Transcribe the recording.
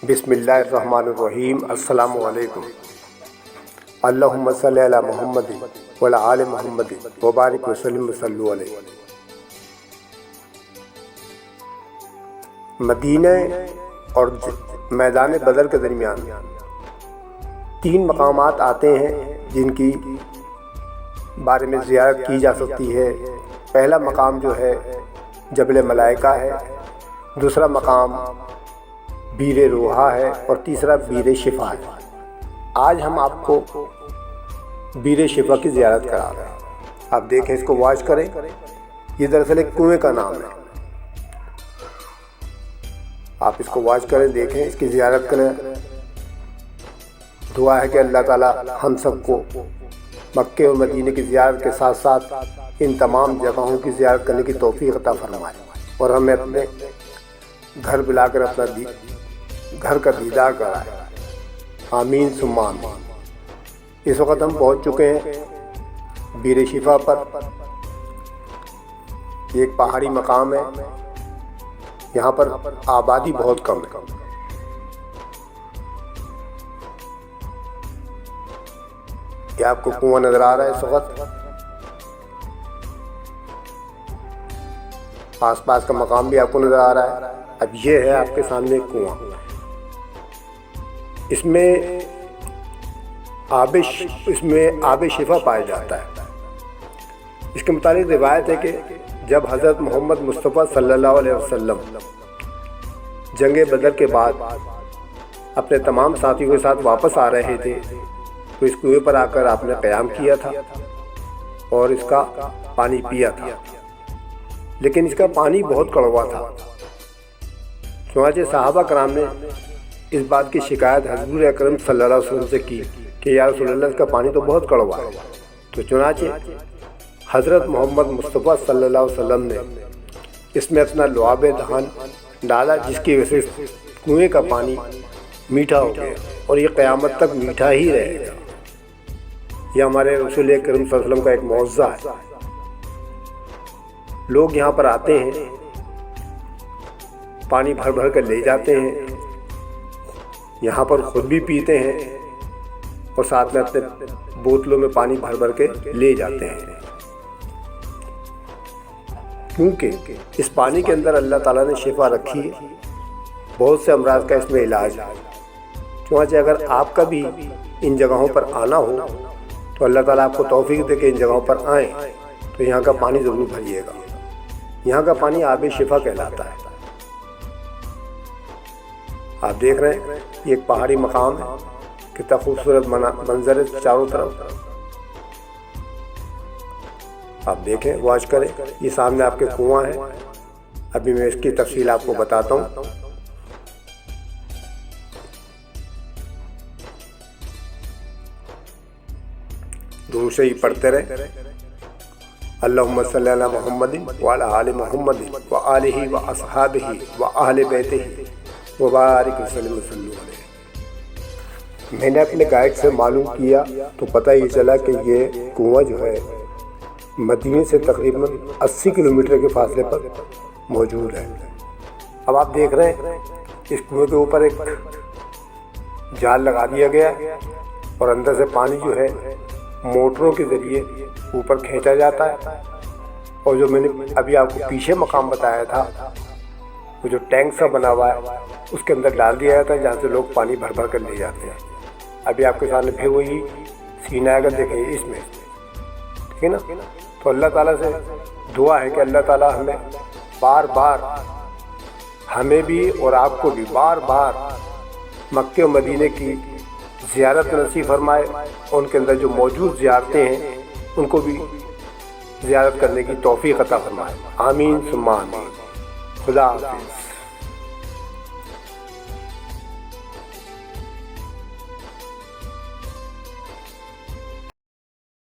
بسم اللہ الرحمن الرحیم۔ السلام علیکم۔ اللہم صلی علی محمد وعلی آل محمد وبارک وسلم وصلوا علیہ۔ مدینہ اور میدان بدر کے درمیان 3 مقامات آتے ہیں جن کی بارے میں زیارت کی جا سکتی ہے۔ پہلا مقام جو ہے جبل ملائکہ ہے، دوسرا مقام بیر روحا ہے اور تیسرا بیر شفا ہے۔ آج ہم آپ کو بیر شفا کی زیارت کرا رہے ہیں۔ آپ دیکھیں، اس کو واچ کریں۔ یہ دراصل ایک کنویں کا نام ہے۔ آپ اس کو واچ کریں، دیکھیں، اس کی زیارت کریں۔ دعا ہے کہ اللہ تعالی ہم سب کو مکے اور مدینے کی زیارت کے ساتھ ساتھ ان تمام جگہوں کی زیارت کرنے کی توفیق عطا فرمائے اور ہمیں اپنے گھر بلا کر اپنا گھر کا دیدار کرائے۔ آمین ثم آمین۔ اس وقت ہم پہنچ چکے ہیں بیر شفا پر۔ یہ ایک پہاڑی مقام ہے، یہاں پر آبادی بہت کم ہے۔ کیا آپ کو کنواں نظر آ رہا ہے اس وقت؟ آس پاس کا مقام بھی آپ کو نظر آ رہا ہے۔ اب یہ ہے آپ کے سامنے ایک کنواں۔ اس میں آب شفا پایا جاتا ہے۔ اس کے متعلق روایت ہے کہ جب حضرت محمد مصطفیٰ صلی اللہ علیہ وسلم جنگ بدر کے بعد اپنے تمام ساتھیوں کے ساتھ واپس آ رہے تھے تو اس کنویں پر آ کر آپ نے قیام کیا تھا اور اس کا پانی پیا تھا، لیکن اس کا پانی بہت کڑوا تھا۔ چنانچہ صحابہ کرام نے اس بات کی شکایت حضور اکرم صلی اللہ علیہ وسلم سے کی کہ یا رسول اللہ، اس کا پانی تو بہت کڑوا ہے۔ تو چنانچہ حضرت محمد مصطفیٰ صلی اللہ علیہ وسلم نے اس میں اپنا لعاب دہن ڈالا، جس کی وجہ سے کنویں کا پانی میٹھا ہو گیا اور یہ قیامت تک میٹھا ہی رہے گا۔ یہ ہمارے رسول اکرم صلی اللہ علیہ وسلم کا ایک معجزہ ہے۔ لوگ یہاں پر آتے ہیں، پانی بھر بھر کر لے جاتے ہیں، یہاں پر خود بھی پیتے ہیں اور ساتھ میں اپنے بوتلوں میں پانی بھر بھر کے لے جاتے ہیں، کیونکہ اس پانی کے اندر اللہ تعالیٰ نے شفا رکھی ہے۔ بہت سے امراض کا اس میں علاج ہے۔ چنانچہ اگر آپ کا بھی ان جگہوں پر آنا ہو تو اللہ تعالیٰ آپ کو توفیق دے کہ ان جگہوں پر آئیں تو یہاں کا پانی ضرور بھریے گا۔ یہاں کا پانی آب شفا کہلاتا ہے۔ آپ دیکھ رہے ہیں یہ ایک پہاڑی مقام ہے، کتنا خوبصورت منظر ہے چاروں طرف۔ آپ دیکھیں، واچ کریں۔ یہ سامنے آپ کے کنواں ہے۔ ابھی میں اس کی تفصیل آپ کو بتاتا ہوں۔ درود شریف پڑھتے رہے۔ اللہم صلی علی محمد وعلی آل محمد وآلہ واصحابہ واہل بیتہ وبارک وسلم علیہ۔ میں نے اپنے گائیڈ سے معلوم کیا تو پتہ یہ چلا کہ یہ کنواں جو ہے مدینے سے تقریباً 80 کلومیٹر کے فاصلے پر موجود ہے۔ اب آپ دیکھ رہے ہیں اس کنویں کے اوپر ایک جال لگا دیا گیا اور اندر سے پانی جو ہے موٹروں کے ذریعے اوپر کھینچا جاتا ہے، اور جو میں نے ابھی آپ کو پیچھے مقام بتایا تھا، وہ جو ٹینک سا بنا ہوا ہے اس کے اندر ڈال دیا جاتا ہے، جہاں سے لوگ پانی بھر بھر کر لے جاتے ہیں۔ ابھی آپ کے سامنے پھر وہی سین آئے گا، دیکھیں اس میں، ٹھیک ہے نا؟ تو اللہ تعالیٰ سے دعا ہے کہ اللہ تعالیٰ ہمیں بار بار، ہمیں بھی اور آپ کو بھی بار بار مکے و مدینے کی زیارت نصیب فرمائے، اور ان کے اندر جو موجود زیارتیں ہیں ان کو بھی زیارت کرنے کی توفیق عطا فرمائے۔ آمین ثم آمین۔ خدا حافظ۔